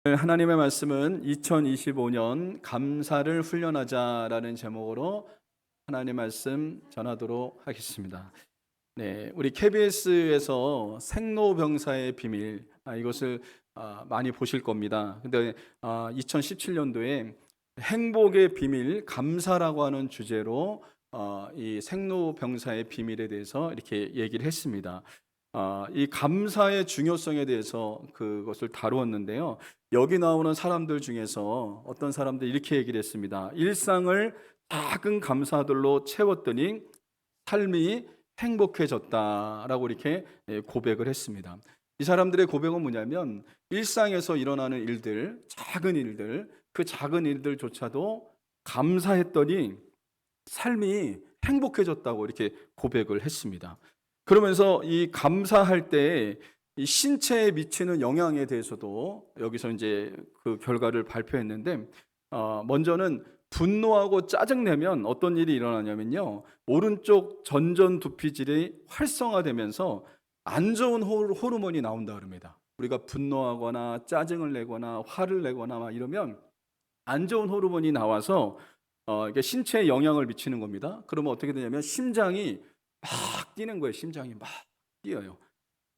하나님의 말씀은 2025년 감사를 훈련하자라는 제목으로 하나님의 말씀 전하도록 하겠습니다. 네, 우리 KBS에서 생로병사의 비밀 이것을 많이 보실 겁니다. 근데 2017년도에 행복의 비밀 감사라고 하는 주제로 이 생로병사의 비밀에 대해서 이렇게 얘기를 했습니다. 이 감사의 중요성에 대해서 그것을 다루었는데요. 여기 나오는 사람들 중에서 어떤 사람들이 이렇게 얘기를 했습니다. 일상을 작은 감사들로 채웠더니 삶이 행복해졌다라고 이렇게 고백을 했습니다. 이 사람들의 고백은 뭐냐면 일상에서 일어나는 일들, 작은 일들, 그 작은 일들조차도 감사했더니 삶이 행복해졌다고 이렇게 고백을 했습니다. 그러면서 이 감사할 때 이 신체에 미치는 영향에 대해서도 여기서 이제 그 결과를 발표했는데, 먼저는 분노하고 짜증내면 어떤 일이 일어나냐면요, 오른쪽 전전두피질이 활성화되면서 안 좋은 호르몬이 나온다 그럽니다. 우리가 분노하거나 짜증을 내거나 화를 내거나 막 이러면 안 좋은 호르몬이 나와서 이게 신체에 영향을 미치는 겁니다. 그러면 어떻게 되냐면 심장이 막 뛰는 거예요. 심장이 막 뛰어요.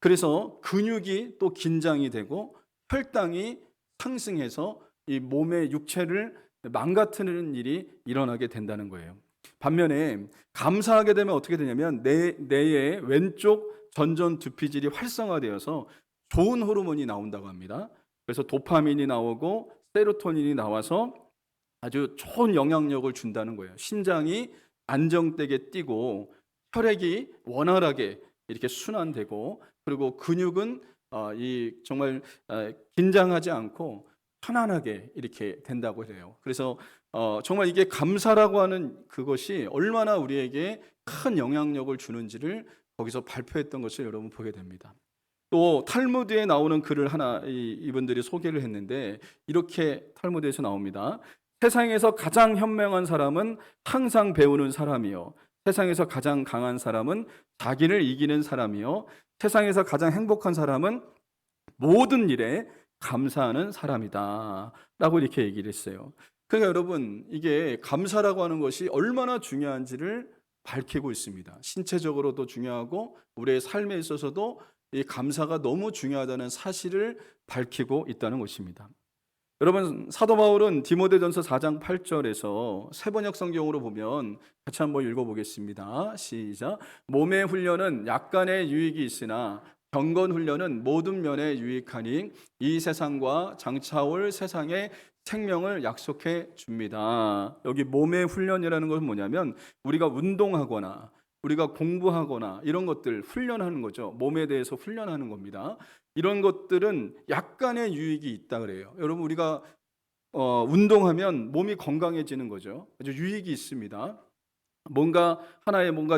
그래서 근육이 또 긴장이 되고 혈당이 상승해서 이 몸의 육체를 망가뜨리는 일이 일어나게 된다는 거예요. 반면에 감사하게 되면 어떻게 되냐면 뇌의 왼쪽 전전두피질이 활성화되어서 좋은 호르몬이 나온다고 합니다. 그래서 도파민이 나오고 세로토닌이 나와서 아주 좋은 영향력을 준다는 거예요. 심장이 안정되게 뛰고 혈액이 원활하게 이렇게 순환되고, 그리고 근육은 이 정말 긴장하지 않고 편안하게 이렇게 된다고 해요. 그래서 정말 이게 감사라고 하는 그것이 얼마나 우리에게 큰 영향력을 주는지를 거기서 발표했던 것을 여러분 보게 됩니다. 또 탈무드에 나오는 글을 하나 이분들이 소개를 했는데, 이렇게 탈무드에서 나옵니다. 세상에서 가장 현명한 사람은 항상 배우는 사람이요, 세상에서 가장 강한 사람은 자기를 이기는 사람이요, 세상에서 가장 행복한 사람은 모든 일에 감사하는 사람이다 라고 이렇게 얘기를 했어요. 그러니까 여러분, 이게 감사라고 하는 것이 얼마나 중요한지를 밝히고 있습니다. 신체적으로도 중요하고 우리의 삶에 있어서도 이 감사가 너무 중요하다는 사실을 밝히고 있다는 것입니다. 여러분, 사도 바울은 디모데전서 4장 8절에서 세번역 성경으로 보면 같이 한번 읽어보겠습니다. 시작. 몸의 훈련은 약간의 유익이 있으나 경건 훈련은 모든 면에 유익하니 이 세상과 장차올 세상의 생명을 약속해 줍니다. 여기 몸의 훈련이라는 것은 뭐냐면 우리가 운동하거나 우리가 공부하거나 이런 것들 훈련하는 거죠. 몸에 대해서 훈련하는 겁니다. 이런 것들은 약간의 유익이 있다 그래요. 여러분, 우리가 운동하면 몸이 건강해지는 거죠. 아주 유익이 있습니다. 뭔가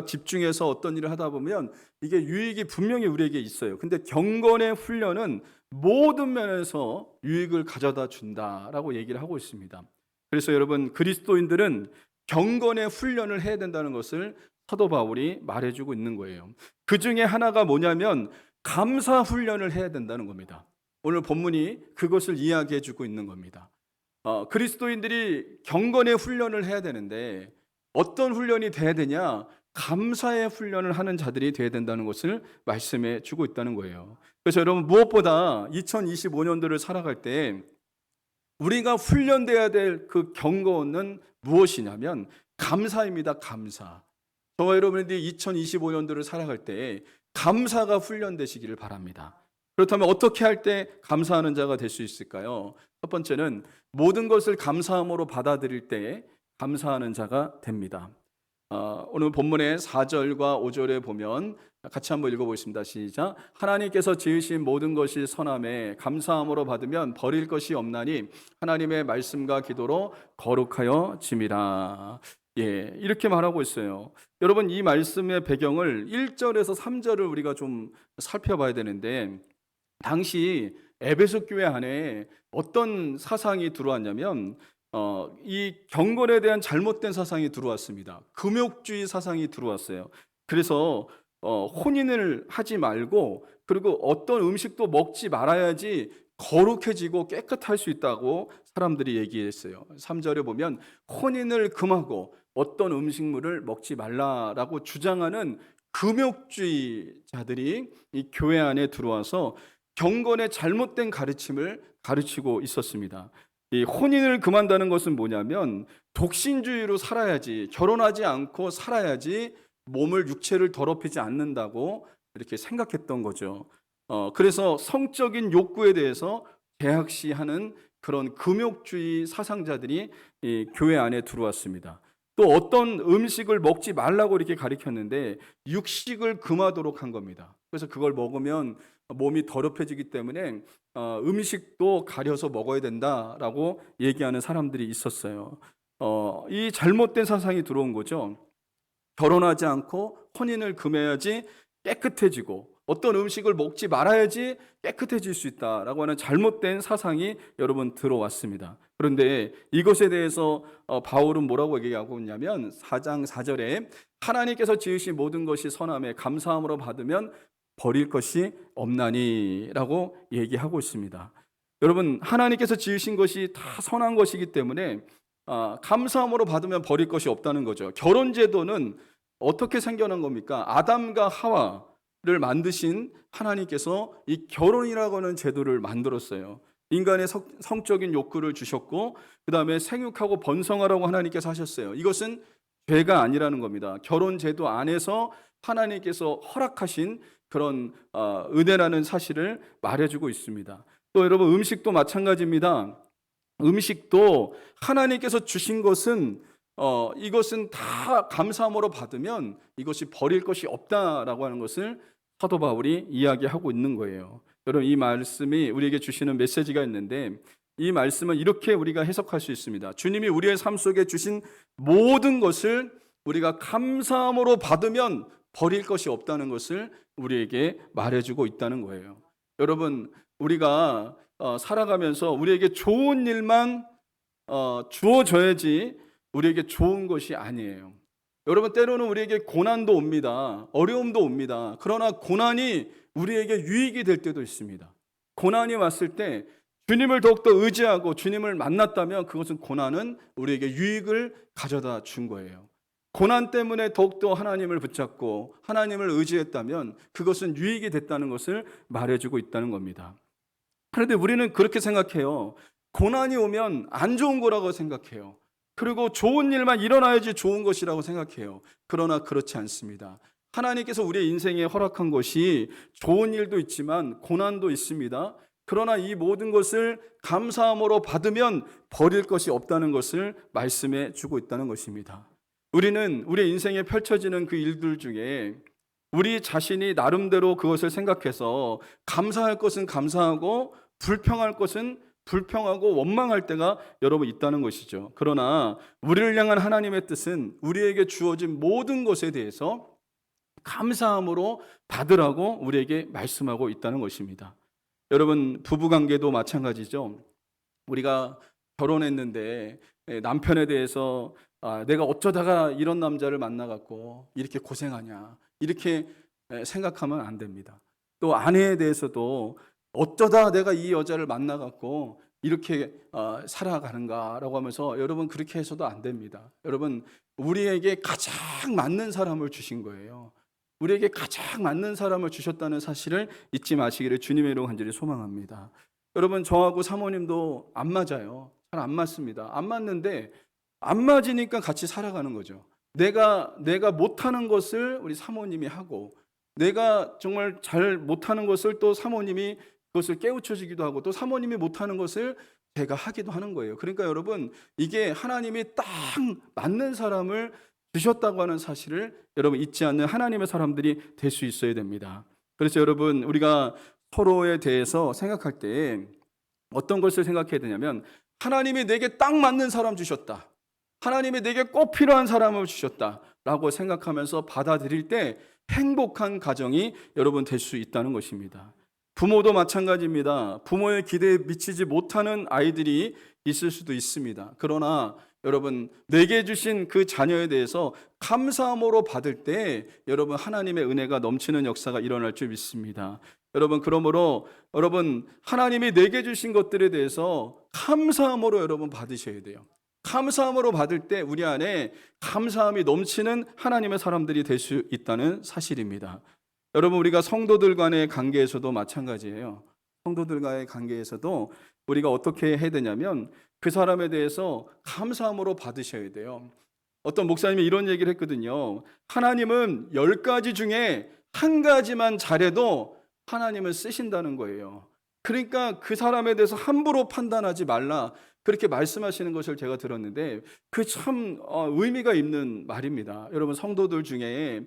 집중해서 어떤 일을 하다 보면 이게 유익이 분명히 우리에게 있어요. 근데 경건의 훈련은 모든 면에서 유익을 가져다 준다라고 얘기를 하고 있습니다. 그래서 여러분, 그리스도인들은 경건의 훈련을 해야 된다는 것을 사도 바울이 말해주고 있는 거예요. 그 중에 하나가 뭐냐면 감사 훈련을 해야 된다는 겁니다. 오늘 본문이 그것을 이야기해주고 있는 겁니다. 그리스도인들이 경건의 훈련을 해야 되는데 어떤 훈련이 돼야 되냐? 감사의 훈련을 하는 자들이 돼야 된다는 것을 말씀해 주고 있다는 거예요. 그래서 여러분, 무엇보다 2025년도를 살아갈 때 우리가 훈련돼야 될 그 경건은 무엇이냐면 감사입니다. 감사. 저와 여러분들이 2025년도를 살아갈 때 감사가 훈련되시기를 바랍니다. 그렇다면 어떻게 할 때 감사하는 자가 될 수 있을까요? 첫 번째는 모든 것을 감사함으로 받아들일 때 감사하는 자가 됩니다. 오늘 본문의 4절과 5절에 보면 같이 한번 읽어보겠습니다. 시작. 하나님께서 지으신 모든 것이 선함에 감사함으로 받으면 버릴 것이 없나니 하나님의 말씀과 기도로 거룩하여 짐이라. 예, 이렇게 말하고 있어요. 여러분, 이 말씀의 배경을 1절에서 3절을 우리가 좀 살펴봐야 되는데, 당시 에베소 교회 안에 어떤 사상이 들어왔냐면 이 경건에 대한 잘못된 사상이 들어왔습니다. 금욕주의 사상이 들어왔어요. 그래서 혼인을 하지 말고, 그리고 어떤 음식도 먹지 말아야지 거룩해지고 깨끗할 수 있다고 사람들이 얘기했어요. 3절에 보면 혼인을 금하고 어떤 음식물을 먹지 말라라고 주장하는 금욕주의자들이 이 교회 안에 들어와서 경건의 잘못된 가르침을 가르치고 있었습니다. 이 혼인을 금한다는 것은 뭐냐면 독신주의로 살아야지, 결혼하지 않고 살아야지 몸을, 육체를 더럽히지 않는다고 이렇게 생각했던 거죠. 그래서 성적인 욕구에 대해서 제약시하는 그런 금욕주의 사상자들이 이 교회 안에 들어왔습니다. 또 어떤 음식을 먹지 말라고 이렇게 가르쳤는데 육식을 금하도록 한 겁니다. 그래서 그걸 먹으면 몸이 더럽혀지기 때문에 음식도 가려서 먹어야 된다라고 얘기하는 사람들이 있었어요. 이 잘못된 사상이 들어온 거죠. 결혼하지 않고 혼인을 금해야지 깨끗해지고 어떤 음식을 먹지 말아야지 깨끗해질 수 있다라고 하는 잘못된 사상이 여러분 들어왔습니다. 그런데 이것에 대해서 바울은 뭐라고 얘기하고 있냐면 4장 4절에 하나님께서 지으신 모든 것이 선함에 감사함으로 받으면 버릴 것이 없나니라고 얘기하고 있습니다. 여러분, 하나님께서 지으신 것이 다 선한 것이기 때문에 감사함으로 받으면 버릴 것이 없다는 거죠. 결혼 제도는 어떻게 생겨난 겁니까? 아담과 하와를 만드신 하나님께서 이 결혼이라고 하는 제도를 만들었어요. 인간의 성적인 욕구를 주셨고 그 다음에 생육하고 번성하라고 하나님께서 하셨어요. 이것은 죄가 아니라는 겁니다. 결혼 제도 안에서 하나님께서 허락하신 그런 은혜라는 사실을 말해주고 있습니다. 또 여러분, 음식도 마찬가지입니다. 음식도 하나님께서 주신 것은 이것은 다 감사함으로 받으면 이것이 버릴 것이 없다라고 하는 것을 사도 바울이 이야기하고 있는 거예요. 여러분, 이 말씀이 우리에게 주시는 메시지가 있는데 이 말씀은 이렇게 우리가 해석할 수 있습니다. 주님이 우리의 삶 속에 주신 모든 것을 우리가 감사함으로 받으면 버릴 것이 없다는 것을 우리에게 말해주고 있다는 거예요. 여러분, 우리가 살아가면서 우리에게 좋은 일만 주어져야지 우리에게 좋은 것이 아니에요. 여러분, 때로는 우리에게 고난도 옵니다. 어려움도 옵니다. 그러나 고난이 우리에게 유익이 될 때도 있습니다. 고난이 왔을 때 주님을 더욱더 의지하고 주님을 만났다면 그것은 고난은 우리에게 유익을 가져다 준 거예요. 고난 때문에 더욱더 하나님을 붙잡고 하나님을 의지했다면 그것은 유익이 됐다는 것을 말해주고 있다는 겁니다. 그런데 우리는 그렇게 생각해요. 고난이 오면 안 좋은 거라고 생각해요. 그리고 좋은 일만 일어나야지 좋은 것이라고 생각해요. 그러나 그렇지 않습니다. 하나님께서 우리의 인생에 허락한 것이 좋은 일도 있지만 고난도 있습니다. 그러나 이 모든 것을 감사함으로 받으면 버릴 것이 없다는 것을 말씀해 주고 있다는 것입니다. 우리는 우리 인생에 펼쳐지는 그 일들 중에 우리 자신이 나름대로 그것을 생각해서 감사할 것은 감사하고 불평할 것은 불평하고 원망할 때가 여러분 있다는 것이죠. 그러나 우리를 향한 하나님의 뜻은 우리에게 주어진 모든 것에 대해서 감사함으로 받으라고 우리에게 말씀하고 있다는 것입니다. 여러분, 부부관계도 마찬가지죠. 우리가 결혼했는데 남편에 대해서 내가 어쩌다가 이런 남자를 만나갖고 이렇게 고생하냐 이렇게 생각하면 안 됩니다. 또 아내에 대해서도 어쩌다 내가 이 여자를 만나갖고 이렇게 살아가는가라고 하면서 여러분 그렇게 해서도 안 됩니다. 여러분, 우리에게 가장 맞는 사람을 주신 거예요. 우리에게 가장 맞는 사람을 주셨다는 사실을 잊지 마시기를 주님의 이름으로 간절히 소망합니다. 여러분, 저하고 사모님도 안 맞아요. 잘 안 맞습니다. 안 맞는데 안 맞으니까 같이 살아가는 거죠. 내가 못하는 것을 우리 사모님이 하고 내가 정말 잘 못하는 것을 또 사모님이 그것을 깨우쳐주기도 하고 또 사모님이 못하는 것을 제가 하기도 하는 거예요. 그러니까 여러분, 이게 하나님이 딱 맞는 사람을 주셨다고 하는 사실을 여러분 잊지 않는 하나님의 사람들이 될 수 있어야 됩니다. 그래서 여러분, 우리가 서로에 대해서 생각할 때 어떤 것을 생각해야 되냐면 하나님이 내게 딱 맞는 사람 주셨다. 하나님이 내게 꼭 필요한 사람을 주셨다라고 생각하면서 받아들일 때 행복한 가정이 여러분 될 수 있다는 것입니다. 부모도 마찬가지입니다. 부모의 기대에 미치지 못하는 아이들이 있을 수도 있습니다. 그러나 여러분 내게 주신 그 자녀에 대해서 감사함으로 받을 때 여러분 하나님의 은혜가 넘치는 역사가 일어날 줄 믿습니다. 여러분 그러므로 여러분 하나님이 내게 주신 것들에 대해서 감사함으로 여러분 받으셔야 돼요. 감사함으로 받을 때 우리 안에 감사함이 넘치는 하나님의 사람들이 될 수 있다는 사실입니다. 여러분 우리가 성도들 간의 관계에서도 마찬가지예요. 성도들과의 관계에서도 우리가 어떻게 해야 되냐면 그 사람에 대해서 감사함으로 받으셔야 돼요. 어떤 목사님이 이런 얘기를 했거든요. 하나님은 10가지 중에 한 가지만 잘해도 하나님을 쓰신다는 거예요. 그러니까 그 사람에 대해서 함부로 판단하지 말라, 그렇게 말씀하시는 것을 제가 들었는데 그 참 의미가 있는 말입니다. 여러분 성도들 중에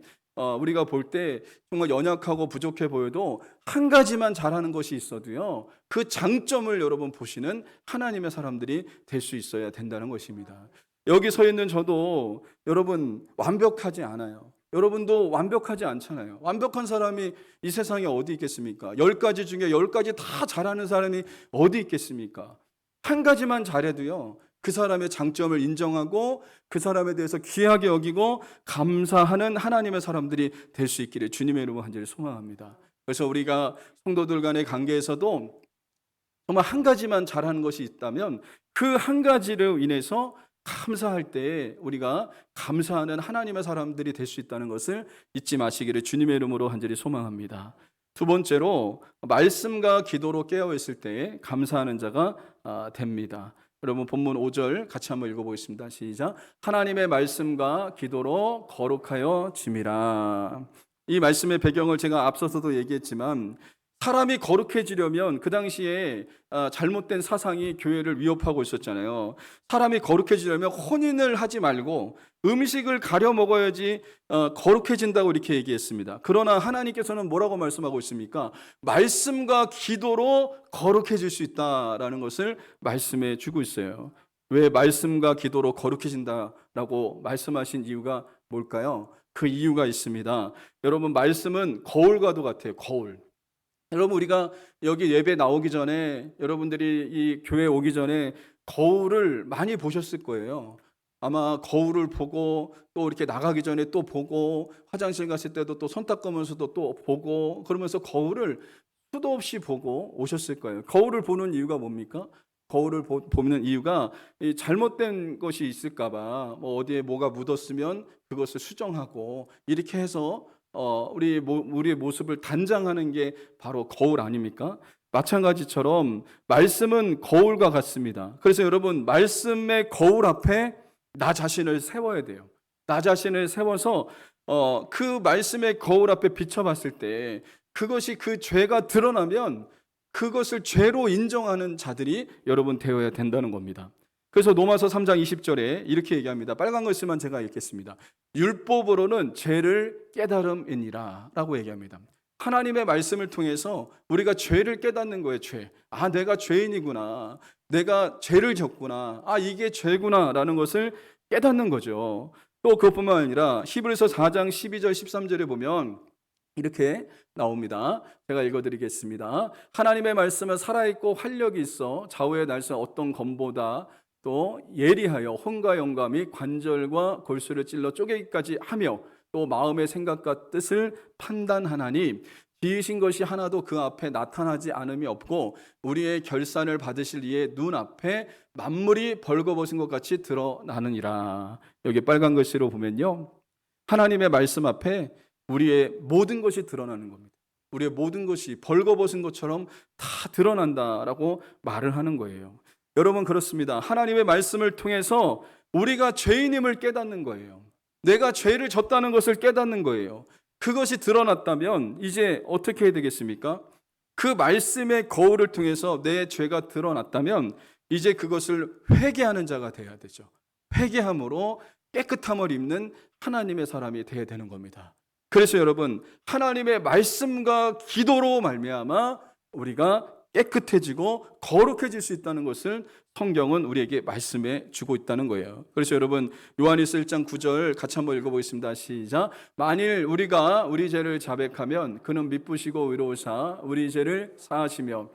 우리가 볼 때 정말 연약하고 부족해 보여도 한 가지만 잘하는 것이 있어도요, 그 장점을 여러분 보시는 하나님의 사람들이 될 수 있어야 된다는 것입니다. 여기 서 있는 저도 여러분 완벽하지 않아요. 여러분도 완벽하지 않잖아요. 완벽한 사람이 이 세상에 어디 있겠습니까? 10가지 중에 10가지 다 잘하는 사람이 어디 있겠습니까? 한 가지만 잘해도요, 그 사람의 장점을 인정하고 그 사람에 대해서 귀하게 여기고 감사하는 하나님의 사람들이 될 수 있기를 주님의 이름으로 간절히 소망합니다. 그래서 우리가 성도들 간의 관계에서도 정말 한 가지만 잘하는 것이 있다면 그 한 가지로 인해서 감사할 때 우리가 감사하는 하나님의 사람들이 될 수 있다는 것을 잊지 마시기를 주님의 이름으로 간절히 소망합니다. 두 번째로 말씀과 기도로 깨어있을 때 감사하는 자가 됩니다. 여러분 본문 5절 같이 한번 읽어보겠습니다. 시작. 하나님의 말씀과 기도로 거룩하여 짐이라. 이 말씀의 배경을 제가 앞서서도 얘기했지만 사람이 거룩해지려면 그 당시에 잘못된 사상이 교회를 위협하고 있었잖아요. 사람이 거룩해지려면 혼인을 하지 말고 음식을 가려 먹어야지 거룩해진다고 이렇게 얘기했습니다. 그러나 하나님께서는 뭐라고 말씀하고 있습니까? 말씀과 기도로 거룩해질 수 있다라는 것을 말씀해 주고 있어요. 왜 말씀과 기도로 거룩해진다라고 말씀하신 이유가 뭘까요? 그 이유가 있습니다. 여러분 말씀은 거울과도 같아요. 거울. 여러분 우리가 여기 예배 나오기 전에 여러분들이 이 교회 오기 전에 거울을 많이 보셨을 거예요. 아마 거울을 보고 또 이렇게 나가기 전에 또 보고 화장실 갔을 때도 또 손 닦으면서도 또 보고 그러면서 거울을 수도 없이 보고 오셨을 거예요. 거울을 보는 이유가 뭡니까? 거울을 보는 이유가 이 잘못된 것이 있을까 봐 뭐 어디에 뭐가 묻었으면 그것을 수정하고 이렇게 해서 우리의 모습을 단장하는 게 바로 거울 아닙니까? 마찬가지처럼 말씀은 거울과 같습니다. 그래서 여러분 말씀의 거울 앞에 나 자신을 세워야 돼요. 나 자신을 세워서 그 말씀의 거울 앞에 비춰봤을 때 그것이 그 죄가 드러나면 그것을 죄로 인정하는 자들이 여러분 되어야 된다는 겁니다. 그래서 로마서 3장 20절에 이렇게 얘기합니다. 빨간 글씨만 제가 읽겠습니다. 율법으로는 죄를 깨달음이니라 라고 얘기합니다. 하나님의 말씀을 통해서 우리가 죄를 깨닫는 거예요. 죄. 아, 내가 죄인이구나. 내가 죄를 졌구나. 아, 이게 죄구나 라는 것을 깨닫는 거죠. 또 그것뿐만 아니라 히브리서 4장 12절 13절에 보면 이렇게 나옵니다. 제가 읽어드리겠습니다. 하나님의 말씀은 살아있고 활력이 있어 좌우의 날선 어떤 검보다 또 예리하여 혼과 영과 및 관절과 골수를 찔러 쪼개기까지 하며 또 마음의 생각과 뜻을 판단하나니 지으신 것이 하나도 그 앞에 나타나지 않음이 없고 우리의 결산을 받으실 이의 눈앞에 만물이 벌거벗은 것 같이 드러나느니라. 여기 빨간 글씨로 보면요, 하나님의 말씀 앞에 우리의 모든 것이 드러나는 겁니다. 우리의 모든 것이 벌거벗은 것처럼 다 드러난다라고 말을 하는 거예요. 여러분 그렇습니다. 하나님의 말씀을 통해서 우리가 죄인임을 깨닫는 거예요. 내가 죄를 졌다는 것을 깨닫는 거예요. 그것이 드러났다면 이제 어떻게 해야 되겠습니까? 그 말씀의 거울을 통해서 내 죄가 드러났다면 이제 그것을 회개하는 자가 되어야 되죠. 회개함으로 깨끗함을 입는 하나님의 사람이 되어야 되는 겁니다. 그래서 여러분 하나님의 말씀과 기도로 말미암아 우리가 깨끗해지고 거룩해질 수 있다는 것을 성경은 우리에게 말씀해 주고 있다는 거예요. 그래서 여러분 요한일서 1장 9절 같이 한번 읽어보겠습니다. 시작. 만일 우리가 우리 죄를 자백하면 그는 미쁘시고 의로우사 우리 죄를 사하시며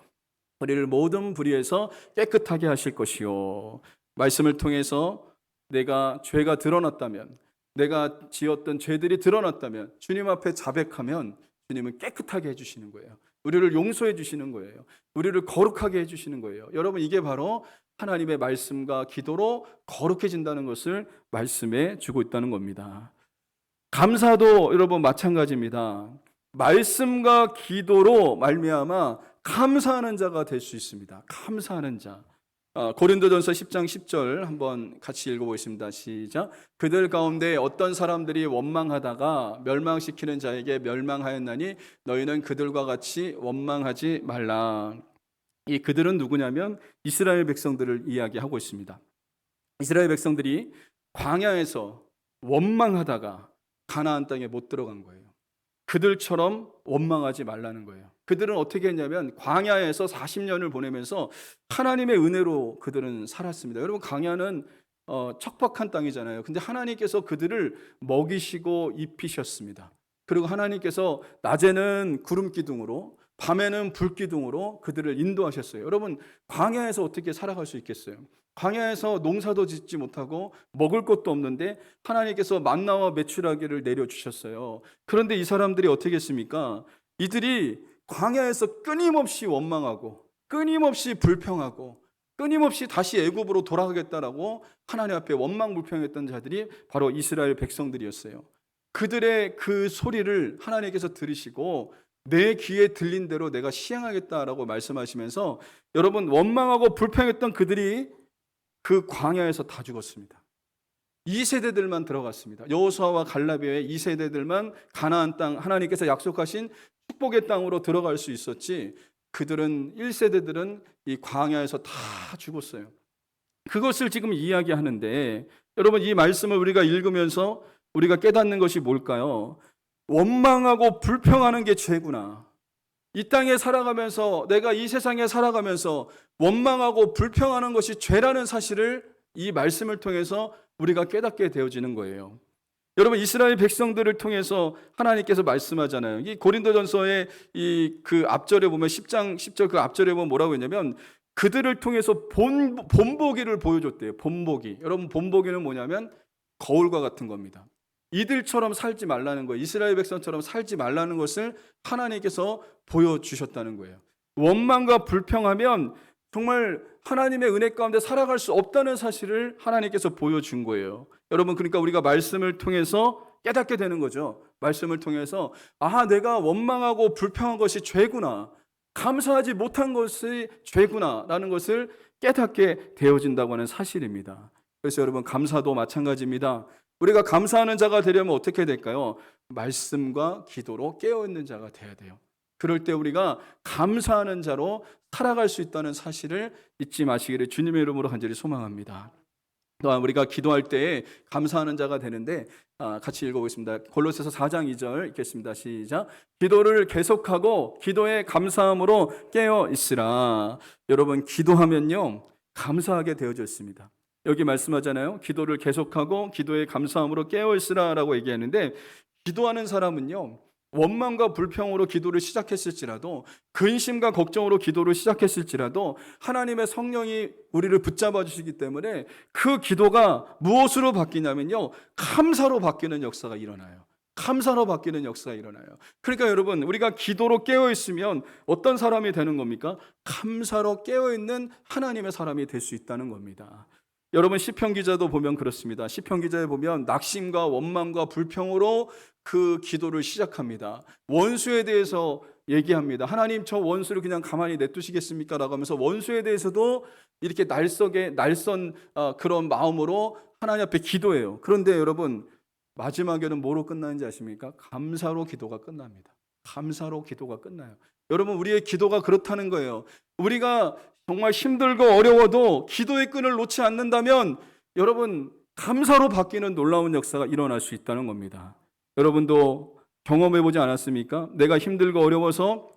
우리를 모든 불의에서 깨끗하게 하실 것이요. 말씀을 통해서 내가 죄가 드러났다면, 내가 지었던 죄들이 드러났다면 주님 앞에 자백하면 주님은 깨끗하게 해주시는 거예요. 우리를 용서해 주시는 거예요. 우리를 거룩하게 해주시는 거예요. 여러분, 이게 바로 하나님의 말씀과 기도로 거룩해진다는 것을 말씀해 주고 있다는 겁니다. 감사도 여러분 마찬가지입니다. 말씀과 기도로 말미암아 감사하는 자가 될 수 있습니다. 감사하는 자. 고린도전서 10장 10절 한번 같이 읽어보겠습니다. 시작. 그들 가운데 어떤 사람들이 원망하다가 멸망시키는 자에게 멸망하였나니 너희는 그들과 같이 원망하지 말라. 이 그들은 누구냐면 이스라엘 백성들을 이야기하고 있습니다. 이스라엘 백성들이 광야에서 원망하다가 가나안 땅에 못 들어간 거예요. 그들처럼 원망하지 말라는 거예요. 그들은 어떻게 했냐면 광야에서 40년을 보내면서 하나님의 은혜로 그들은 살았습니다. 여러분, 광야는 척박한 땅이잖아요. 근데 하나님께서 그들을 먹이시고 입히셨습니다. 그리고 하나님께서 낮에는 구름 기둥으로, 밤에는 불 기둥으로 그들을 인도하셨어요. 여러분, 광야에서 어떻게 살아갈 수 있겠어요? 광야에서 농사도 짓지 못하고 먹을 것도 없는데 하나님께서 만나와 메추라기를 내려주셨어요. 그런데 이 사람들이 어떻게 했습니까? 이들이 광야에서 끊임없이 원망하고 끊임없이 불평하고 끊임없이 다시 애굽으로 돌아가겠다라고 하나님 앞에 원망불평했던 자들이 바로 이스라엘 백성들이었어요. 그들의 그 소리를 하나님께서 들으시고 내 귀에 들린 대로 내가 시행하겠다라고 말씀하시면서 여러분, 원망하고 불평했던 그들이 그 광야에서 다 죽었습니다. 2세대들만 들어갔습니다. 여호수아와 갈라디아의 2세대들만 가나안 땅, 하나님께서 약속하신 축복의 땅으로 들어갈 수 있었지, 그들은 1세대들은 이 광야에서 다 죽었어요. 그것을 지금 이야기하는데 여러분, 이 말씀을 우리가 읽으면서 우리가 깨닫는 것이 뭘까요? 원망하고 불평하는 게 죄구나. 이 땅에 살아가면서, 내가 이 세상에 살아가면서 원망하고 불평하는 것이 죄라는 사실을 이 말씀을 통해서 우리가 깨닫게 되어지는 거예요. 여러분, 이스라엘 백성들을 통해서 하나님께서 말씀하잖아요. 이 고린도전서의 그 앞절에 보면 10장 10절 그 앞절에 보면 뭐라고 했냐면 그들을 통해서 본보기를 보여줬대요. 본보기. 여러분, 본보기는 뭐냐면 거울과 같은 겁니다. 이들처럼 살지 말라는 거예요. 이스라엘 백성처럼 살지 말라는 것을 하나님께서 보여주셨다는 거예요. 원망과 불평하면 정말 하나님의 은혜 가운데 살아갈 수 없다는 사실을 하나님께서 보여준 거예요. 여러분, 그러니까 우리가 말씀을 통해서 깨닫게 되는 거죠. 말씀을 통해서 내가 원망하고 불평한 것이 죄구나, 감사하지 못한 것이 죄구나 라는 것을 깨닫게 되어진다고 하는 사실입니다. 그래서 여러분, 감사도 마찬가지입니다. 우리가 감사하는 자가 되려면 어떻게 될까요? 말씀과 기도로 깨어있는 자가 돼야 돼요. 그럴 때 우리가 감사하는 자로 살아갈 수 있다는 사실을 잊지 마시기를 주님의 이름으로 간절히 소망합니다. 또한 우리가 기도할 때 감사하는 자가 되는데 같이 읽어보겠습니다. 골로새서 4장 2절 읽겠습니다. 시작. 기도를 계속하고 기도에 감사함으로 깨어 있으라. 여러분, 기도하면요 감사하게 되어져 있습니다. 여기 말씀하잖아요. 기도를 계속하고 기도에 감사함으로 깨어 있으라라고 얘기하는데, 기도하는 사람은요 원망과 불평으로 기도를 시작했을지라도, 근심과 걱정으로 기도를 시작했을지라도 하나님의 성령이 우리를 붙잡아 주시기 때문에 그 기도가 무엇으로 바뀌냐면요 감사로 바뀌는 역사가 일어나요. 감사로 바뀌는 역사가 일어나요. 그러니까 여러분, 우리가 기도로 깨어있으면 어떤 사람이 되는 겁니까? 감사로 깨어있는 하나님의 사람이 될 수 있다는 겁니다. 여러분, 시편 기자도 보면 그렇습니다. 시편 기자에 보면 낙심과 원망과 불평으로 그 기도를 시작합니다. 원수에 대해서 얘기합니다. 하나님, 저 원수를 그냥 가만히 냅두시겠습니까? 라고 하면서 원수에 대해서도 이렇게 날선 그런 마음으로 하나님 앞에 기도해요. 그런데 여러분, 마지막에는 뭐로 끝나는지 아십니까? 감사로 기도가 끝납니다. 감사로 기도가 끝나요. 여러분, 우리의 기도가 그렇다는 거예요. 우리가 정말 힘들고 어려워도 기도의 끈을 놓지 않는다면 여러분, 감사로 바뀌는 놀라운 역사가 일어날 수 있다는 겁니다. 여러분도 경험해보지 않았습니까? 내가 힘들고 어려워서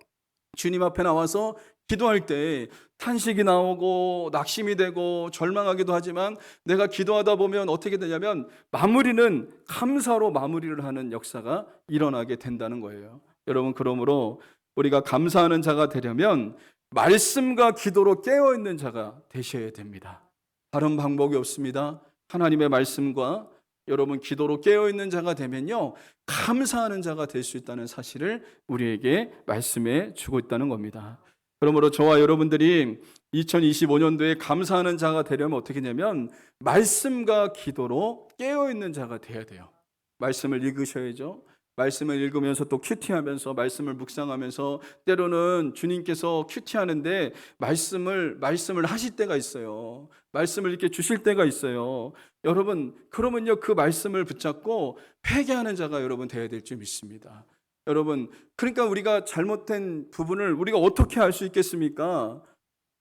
주님 앞에 나와서 기도할 때 탄식이 나오고 낙심이 되고 절망하기도 하지만 내가 기도하다 보면 어떻게 되냐면 마무리는 감사로 마무리를 하는 역사가 일어나게 된다는 거예요. 여러분, 그러므로 우리가 감사하는 자가 되려면 말씀과 기도로 깨어있는 자가 되셔야 됩니다. 다른 방법이 없습니다. 하나님의 말씀과 여러분 기도로 깨어있는 자가 되면요, 감사하는 자가 될 수 있다는 사실을 우리에게 말씀해 주고 있다는 겁니다. 그러므로 저와 여러분들이 2025년도에 감사하는 자가 되려면 어떻게 되냐면 말씀과 기도로 깨어있는 자가 돼야 돼요. 말씀을 읽으셔야죠. 말씀을 읽으면서 또 큐티하면서 말씀을 묵상하면서 때로는 주님께서 큐티하는데 말씀을 하실 때가 있어요. 말씀을 이렇게 주실 때가 있어요. 여러분, 그러면요, 그 말씀을 붙잡고 회개하는 자가 여러분 되어야 될 줄 믿습니다. 여러분, 그러니까 우리가 잘못된 부분을 우리가 어떻게 알 수 있겠습니까?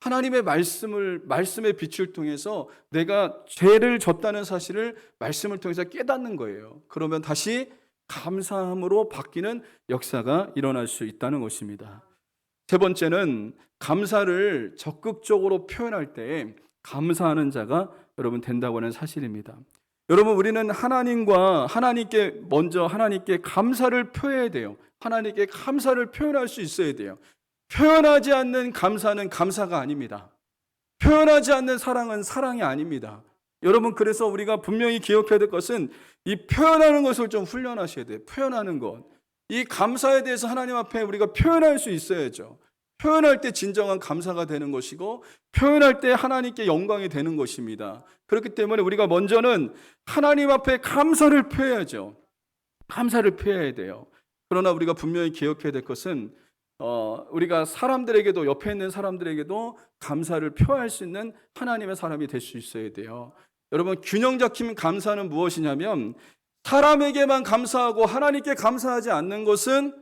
하나님의 말씀의 빛을 통해서 내가 죄를 졌다는 사실을 말씀을 통해서 깨닫는 거예요. 그러면 다시 감사함으로 바뀌는 역사가 일어날 수 있다는 것입니다. 세 번째는 감사를 적극적으로 표현할 때 감사하는 자가 여러분 된다고 하는 사실입니다. 여러분, 우리는 하나님께 감사를 표해야 돼요. 하나님께 감사를 표현할 수 있어야 돼요. 표현하지 않는 감사는 감사가 아닙니다. 표현하지 않는 사랑은 사랑이 아닙니다. 여러분, 그래서 우리가 분명히 기억해야 될 것은 이 표현하는 것을 좀 훈련하셔야 돼요. 표현하는 것. 이 감사에 대해서 하나님 앞에 우리가 표현할 수 있어야죠. 표현할 때 진정한 감사가 되는 것이고 표현할 때 하나님께 영광이 되는 것입니다. 그렇기 때문에 우리가 먼저는 하나님 앞에 감사를 표해야죠. 감사를 표해야 돼요. 그러나 우리가 분명히 기억해야 될 것은 우리가 사람들에게도, 옆에 있는 사람들에게도 감사를 표할 수 있는 하나님의 사람이 될 수 있어야 돼요. 여러분, 균형 잡힌 감사는 무엇이냐면 사람에게만 감사하고 하나님께 감사하지 않는 것은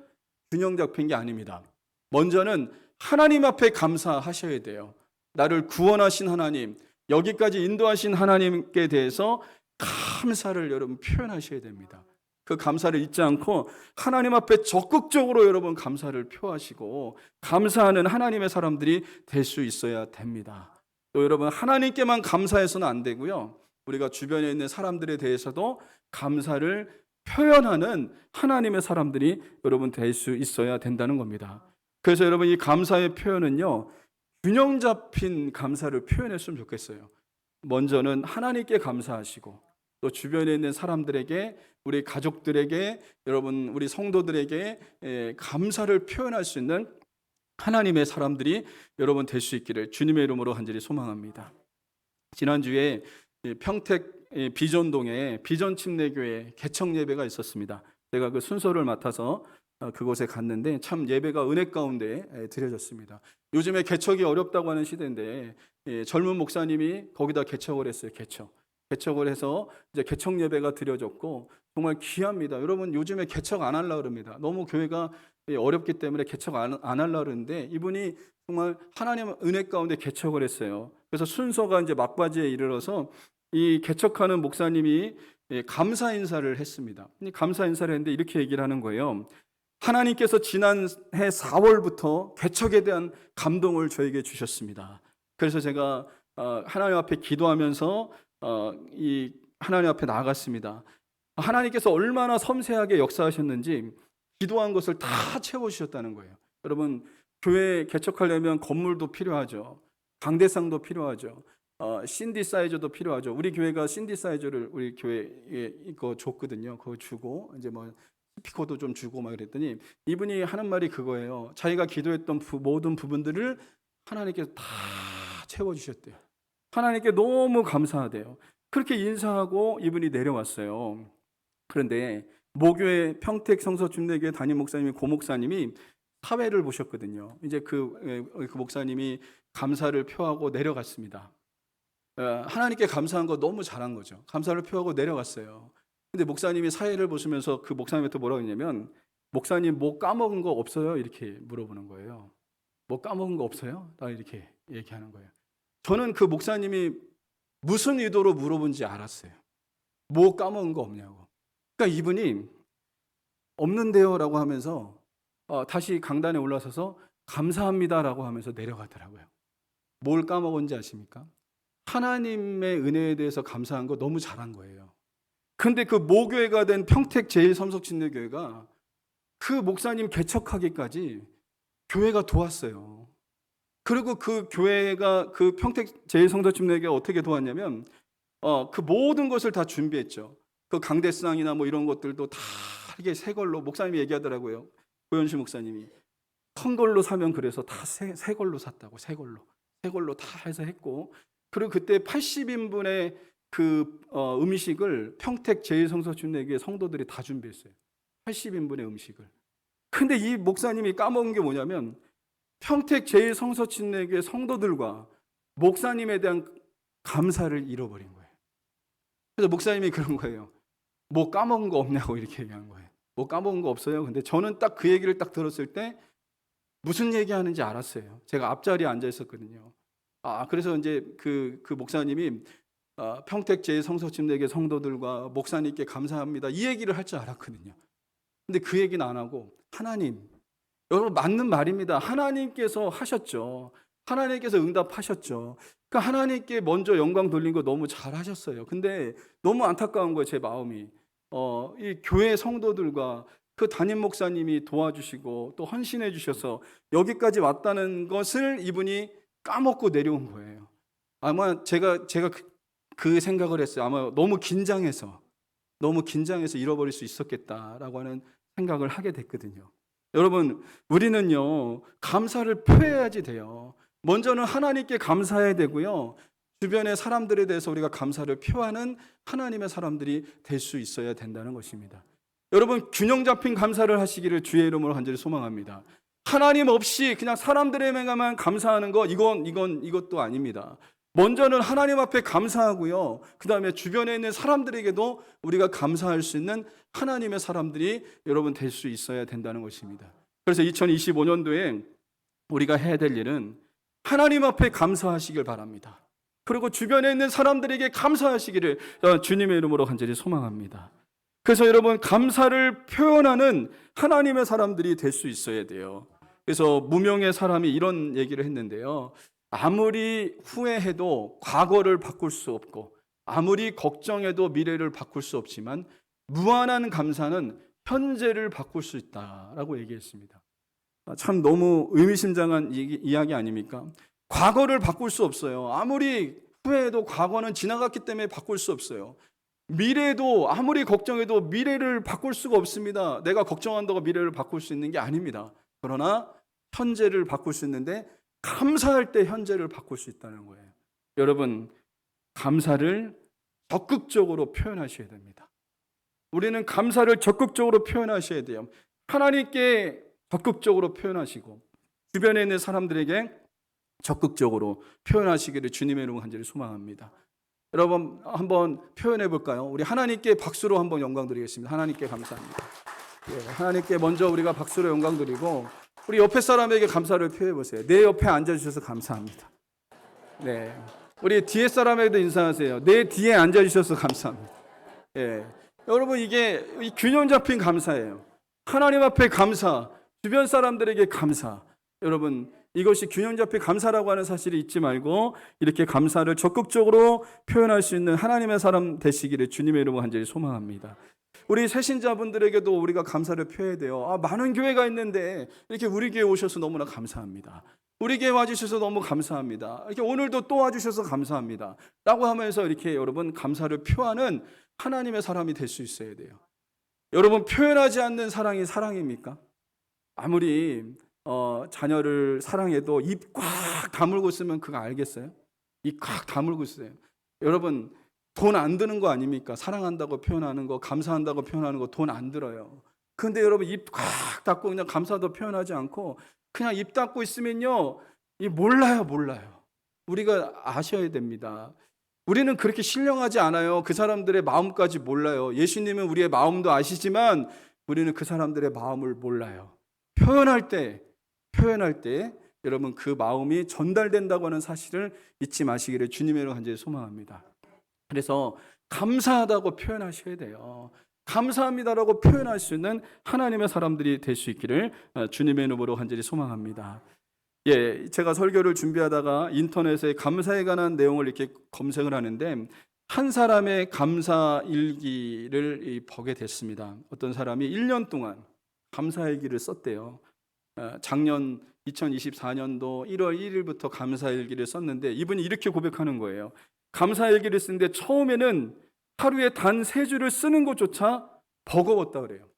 균형 잡힌 게 아닙니다. 먼저는 하나님 앞에 감사하셔야 돼요. 나를 구원하신 하나님, 여기까지 인도하신 하나님께 대해서 감사를 여러분 표현하셔야 됩니다. 그 감사를 잊지 않고 하나님 앞에 적극적으로 여러분 감사를 표하시고 감사하는 하나님의 사람들이 될 수 있어야 됩니다. 또 여러분, 하나님께만 감사해서는 안 되고요, 우리가 주변에 있는 사람들에 대해서도 감사를 표현하는 하나님의 사람들이 여러분 될 수 있어야 된다는 겁니다. 그래서 여러분, 이 감사의 표현은요, 균형 잡힌 감사를 표현했으면 좋겠어요. 먼저는 하나님께 감사하시고 또 주변에 있는 사람들에게, 우리 가족들에게, 여러분 우리 성도들에게 감사를 표현할 수 있는 하나님의 사람들이 여러분 될 수 있기를 주님의 이름으로 간절히 소망합니다. 지난주에 평택 비전동에 비전침례교회 개척 예배가 있었습니다. 제가 그 순서를 맡아서 그곳에 갔는데 참 예배가 은혜 가운데 드려졌습니다. 요즘에 개척이 어렵다고 하는 시대인데 젊은 목사님이 거기다 개척을 했어요. 개척을 해서 이제 개척 예배가 드려졌고 정말 귀합니다. 여러분, 요즘에 개척 안 하려고 그럽니다. 너무 교회가 어렵기 때문에 개척 안 하려고 그러는데 이분이 정말 하나님 은혜 가운데 개척을 했어요. 그래서 순서가 이제 막바지에 이르러서 이 개척하는 목사님이 감사 인사를 했습니다. 감사 인사를 했는데 이렇게 얘기를 하는 거예요. 하나님께서 지난해 4월부터 개척에 대한 감동을 저에게 주셨습니다. 그래서 제가 하나님 앞에 기도하면서 이 하나님 앞에 나아갔습니다. 하나님께서 얼마나 섬세하게 역사하셨는지 기도한 것을 다 채워주셨다는 거예요. 여러분, 교회 개척하려면 건물도 필요하죠. 강대상도 필요하죠. 신디사이저도 필요하죠. 우리 교회가 신디사이저를 우리 교회에 이거 줬거든요. 그거 주고 이제 뭐 스피커도 좀 주고 막 그랬더니 이분이 하는 말이 그거예요. 자기가 기도했던 모든 부분들을 하나님께서 다 채워주셨대요. 하나님께 너무 감사하대요. 그렇게 인사하고 이분이 내려왔어요. 그런데 모교회 평택 성서침례교회 담임 목사님이 고 목사님이 사회를 보셨거든요. 이제 그 목사님이 감사를 표하고 내려갔습니다. 하나님께 감사한 거 너무 잘한 거죠. 감사를 표하고 내려갔어요. 근데 목사님이 사회를 보시면서 그 목사님한테 뭐라고 했냐면, 목사님 뭐 까먹은 거 없어요? 이렇게 물어보는 거예요. 뭐 까먹은 거 없어요? 나 이렇게 얘기하는 거예요. 저는 그 목사님이 무슨 의도로 물어본지 알았어요. 뭐 까먹은 거 없냐고. 그러니까 이분이 없는데요 라고 하면서 다시 강단에 올라서서 감사합니다라고 하면서 내려가더라고요. 뭘 까먹은지 아십니까? 하나님의 은혜에 대해서 감사한 거 너무 잘한 거예요. 근데 그 모교회가 된 평택 제1성석침례교회가 그 목사님 개척하기까지 교회가 도왔어요. 그리고 그 교회가 그 평택 제1성석침례교회가 어떻게 도왔냐면 그 모든 것을 다 준비했죠. 그 강대상이나 뭐 이런 것들도 다 이게 새 걸로 목사님이 얘기하더라고요. 고현시 목사님이 큰 걸로 사면 그래서 다 새 걸로 샀다고. 새 걸로 다 해서 했고, 그리고 그때 80인분의 그 음식을 평택 제1성서춘례교회 성도들이 다 준비했어요. 80인분의 음식을. 근데 이 목사님이 까먹은 게 뭐냐면 평택 제1성서춘례교회 성도들과 목사님에 대한 감사를 잃어버린 거예요. 그래서 목사님이 그런 거예요. 뭐 까먹은 거 없냐고 이렇게 얘기한 거예요. 뭐 까먹은 거 없어요. 근데 저는 딱 그 얘기를 딱 들었을 때 무슨 얘기하는지 알았어요. 제가 앞자리에 앉아 있었거든요. 그래서 이제 그 목사님이 평택 제1성서춘례교회 성도들과 목사님께 감사합니다, 이 얘기를 할 줄 알았거든요. 근데 그 얘기는 안 하고 하나님, 여러분 맞는 말입니다. 하나님께서 하셨죠. 하나님께서 응답하셨죠. 그러니까 하나님께 먼저 영광 돌린 거 너무 잘하셨어요. 근데 너무 안타까운 거예요, 제 마음이. 이 교회 성도들과 그 담임 목사님이 도와주시고 또 헌신해 주셔서 여기까지 왔다는 것을 이분이 까먹고 내려온 거예요. 아마 제가 그 생각을 했어요. 아마 너무 긴장해서 잃어버릴 수 있었겠다라고 하는 생각을 하게 됐거든요. 여러분, 우리는요, 감사를 표해야지 돼요. 먼저는 하나님께 감사해야 되고요, 주변의 사람들에 대해서 우리가 감사를 표하는 하나님의 사람들이 될 수 있어야 된다는 것입니다. 여러분, 균형 잡힌 감사를 하시기를 주의 이름으로 간절히 소망합니다. 하나님 없이 그냥 사람들에게만 감사하는 거, 이것도 아닙니다. 먼저는 하나님 앞에 감사하고요, 그 다음에 주변에 있는 사람들에게도 우리가 감사할 수 있는 하나님의 사람들이 여러분 될 수 있어야 된다는 것입니다. 그래서 2025년도에 우리가 해야 될 일은 하나님 앞에 감사하시길 바랍니다. 그리고 주변에 있는 사람들에게 감사하시기를 주님의 이름으로 간절히 소망합니다. 그래서 여러분, 감사를 표현하는 하나님의 사람들이 될 수 있어야 돼요. 그래서 무명의 사람이 이런 얘기를 했는데요, 아무리 후회해도 과거를 바꿀 수 없고, 아무리 걱정해도 미래를 바꿀 수 없지만 무한한 감사는 현재를 바꿀 수 있다라고 얘기했습니다. 참 너무 의미심장한 이야기 아닙니까? 과거를 바꿀 수 없어요. 아무리 후회해도 과거는 지나갔기 때문에 바꿀 수 없어요. 미래도 아무리 걱정해도 미래를 바꿀 수가 없습니다. 내가 걱정한다고 미래를 바꿀 수 있는 게 아닙니다. 그러나 현재를 바꿀 수 있는데, 감사할 때 현재를 바꿀 수 있다는 거예요. 여러분, 감사를 적극적으로 표현하셔야 됩니다. 우리는 감사를 적극적으로 표현하셔야 돼요. 하나님께 적극적으로 표현하시고 주변에 있는 사람들에게 적극적으로 표현하시기를 주님의 이름으로 간절히 소망합니다. 여러분, 한번 표현해 볼까요? 우리 하나님께 박수로 한번 영광 드리겠습니다. 하나님께 감사합니다. 하나님께 먼저 우리가 박수로 영광 드리고, 우리 옆에 사람에게 감사를 표해 보세요. 내 옆에 앉아주셔서 감사합니다. 네, 우리 뒤에 사람에게도 인사하세요. 내 뒤에 앉아주셔서 감사합니다. 여러분, 이게 균형 잡힌 감사예요. 하나님 앞에 감사, 주변 사람들에게 감사. 여러분, 이것이 균형 잡힌 감사라고 하는 사실을 잊지 말고 이렇게 감사를 적극적으로 표현할 수 있는 하나님의 사람 되시기를 주님의 이름으로 간절히 소망합니다. 우리 새신자분들에게도 우리가 감사를 표해야 돼요. 많은 교회가 있는데 이렇게 우리 교회 오셔서 너무나 감사합니다. 우리 교회 와주셔서 너무 감사합니다. 이렇게 오늘도 또 와주셔서 감사합니다 라고 하면서 이렇게 여러분 감사를 표하는 하나님의 사람이 될 수 있어야 돼요. 여러분, 표현하지 않는 사랑이 사랑입니까? 아무리 자녀를 사랑해도 입 꽉 다물고 있으면 그거 알겠어요? 입 꽉 다물고 있어요. 여러분, 돈 안 드는 거 아닙니까? 사랑한다고 표현하는 거, 감사한다고 표현하는 거 돈 안 들어요. 그런데 여러분, 입 꽉 닫고 그냥 감사도 표현하지 않고 그냥 입 닫고 있으면요, 몰라요. 우리가 아셔야 됩니다. 우리는 그렇게 신령하지 않아요. 그 사람들의 마음까지 몰라요. 예수님은 우리의 마음도 아시지만 우리는 그 사람들의 마음을 몰라요. 표현할 때 여러분, 그 마음이 전달된다고 하는 사실을 잊지 마시기를 주님의 이름으로 간절히 소망합니다. 그래서 감사하다고 표현하셔야 돼요. 감사합니다라고 표현할 수 있는 하나님의 사람들이 될 수 있기를 주님의 이름으로 간절히 소망합니다. 제가 설교를 준비하다가 인터넷에 감사에 관한 내용을 이렇게 검색을 하는데 한 사람의 감사 일기를 보게 됐습니다. 어떤 사람이 1년 동안 감사 일기를 썼대요. 작년 2024년도 1월 1일부터 감사 일기를 썼는데 이분이 이렇게 고백하는 거예요. 감사 일기를 쓰는데 처음에는 하루에 단 3줄을 쓰는 것조차 버거웠다 그래요.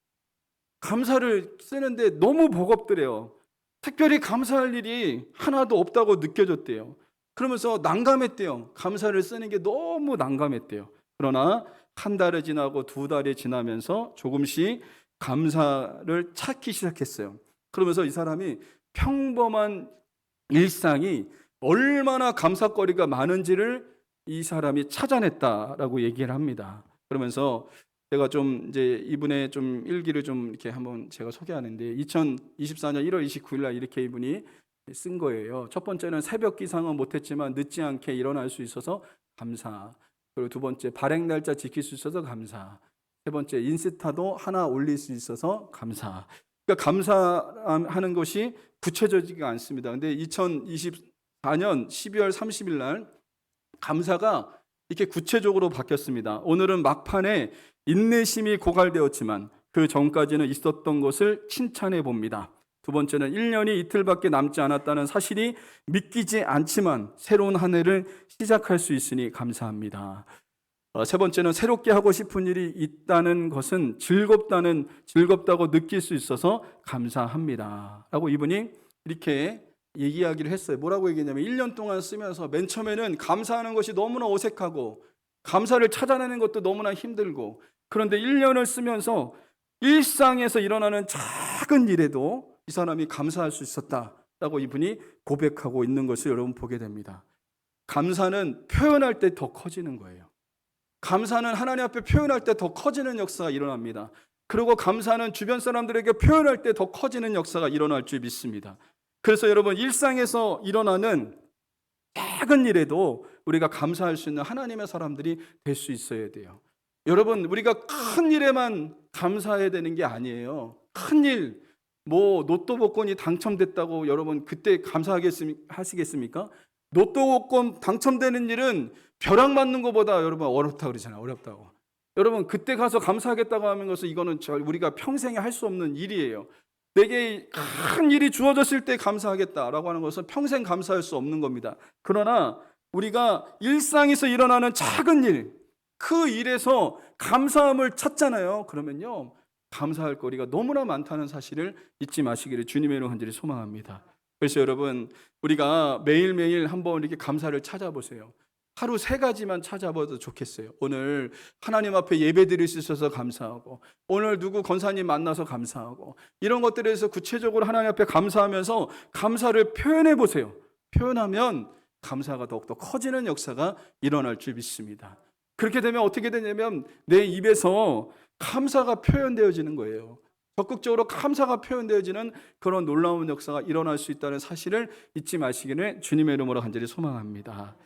감사를 쓰는데 너무 버겁더래요. 특별히 감사할 일이 하나도 없다고 느껴졌대요. 그러면서 난감했대요. 감사를 쓰는 게 너무 난감했대요. 그러나 한 달이 지나고 2달이 지나면서 조금씩 감사를 찾기 시작했어요. 그러면서 이 사람이 평범한 일상이 얼마나 감사거리가 많은지를 이 사람이 찾아냈다라고 얘기를 합니다. 그러면서 제가 좀 이제 이분의 좀 일기를 좀 이렇게 한번 제가 소개하는데 2024년 1월 29일 날 이렇게 이분이 쓴 거예요. 첫 번째는 새벽 기상은 못했지만 늦지 않게 일어날 수 있어서 감사. 그리고 두 번째 발행 날짜 지킬 수 있어서 감사. 세 번째 인스타도 하나 올릴 수 있어서 감사. 그러니까 감사하는 것이 구체적이지가 않습니다. 근데 2024년 12월 30일 날 감사가 이렇게 구체적으로 바뀌었습니다. 오늘은 막판에 인내심이 고갈되었지만 그 전까지는 있었던 것을 칭찬해 봅니다. 두 번째는 1년이 이틀밖에 남지 않았다는 사실이 믿기지 않지만 새로운 한 해를 시작할 수 있으니 감사합니다. 세 번째는 새롭게 하고 싶은 일이 있다는 것은 즐겁다고 느낄 수 있어서 감사합니다. 라고 이분이 이렇게 얘기하기를 했어요. 뭐라고 얘기했냐면 1년 동안 쓰면서 맨 처음에는 감사하는 것이 너무나 어색하고 감사를 찾아내는 것도 너무나 힘들고, 그런데 1년을 쓰면서 일상에서 일어나는 작은 일에도 이 사람이 감사할 수 있었다라고 이분이 고백하고 있는 것을 여러분 보게 됩니다. 감사는 표현할 때 더 커지는 거예요. 감사는 하나님 앞에 표현할 때 더 커지는 역사가 일어납니다. 그리고 감사는 주변 사람들에게 표현할 때 더 커지는 역사가 일어날 줄 믿습니다. 그래서 여러분 일상에서 일어나는 작은 일에도 우리가 감사할 수 있는 하나님의 사람들이 될 수 있어야 돼요. 여러분 우리가 큰 일에만 감사해야 되는 게 아니에요. 큰 일, 뭐 로또 복권이 당첨됐다고 여러분 그때 감사하시겠습니까? 로또 복권 당첨되는 일은 벼락 맞는 것보다 여러분 어렵다고 그러잖아요. 어렵다고. 여러분 그때 가서 감사하겠다고 하는 것은 이거는 우리가 평생에 할 수 없는 일이에요. 내게 큰 일이 주어졌을 때 감사하겠다라고 하는 것은 평생 감사할 수 없는 겁니다. 그러나 우리가 일상에서 일어나는 작은 일, 그 일에서 감사함을 찾잖아요. 그러면요 감사할 거리가 너무나 많다는 사실을 잊지 마시기를 주님의 이름으로 간절히 소망합니다. 그래서 여러분 우리가 매일매일 한번 이렇게 감사를 찾아보세요. 하루 3가지만 찾아봐도 좋겠어요. 오늘 하나님 앞에 예배 드릴 수 있어서 감사하고, 오늘 누구 권사님 만나서 감사하고, 이런 것들에 대해서 구체적으로 하나님 앞에 감사하면서 감사를 표현해 보세요. 표현하면 감사가 더욱더 커지는 역사가 일어날 줄 믿습니다. 그렇게 되면 어떻게 되냐면 내 입에서 감사가 표현되어지는 거예요. 적극적으로 감사가 표현되어지는 그런 놀라운 역사가 일어날 수 있다는 사실을 잊지 마시기를 주님의 이름으로 간절히 소망합니다.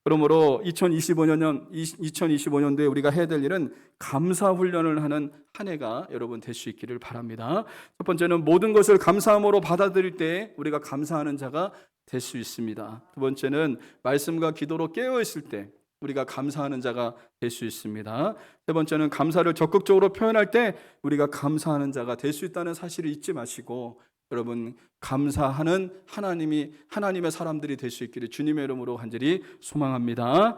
그러므로 2025년도에 우리가 해야 될 일은 감사 훈련을 하는 한 해가 여러분 될 수 있기를 바랍니다. 첫 번째는 모든 것을 감사함으로 받아들일 때 우리가 감사하는 자가 될 수 있습니다. 두 번째는 말씀과 기도로 깨어 있을 때 우리가 감사하는 자가 될 수 있습니다. 세 번째는 감사를 적극적으로 표현할 때 우리가 감사하는 자가 될 수 있다는 사실을 잊지 마시고, 여러분 감사하는 하나님의 사람들이 될 수 있기를 주님의 이름으로 간절히 소망합니다.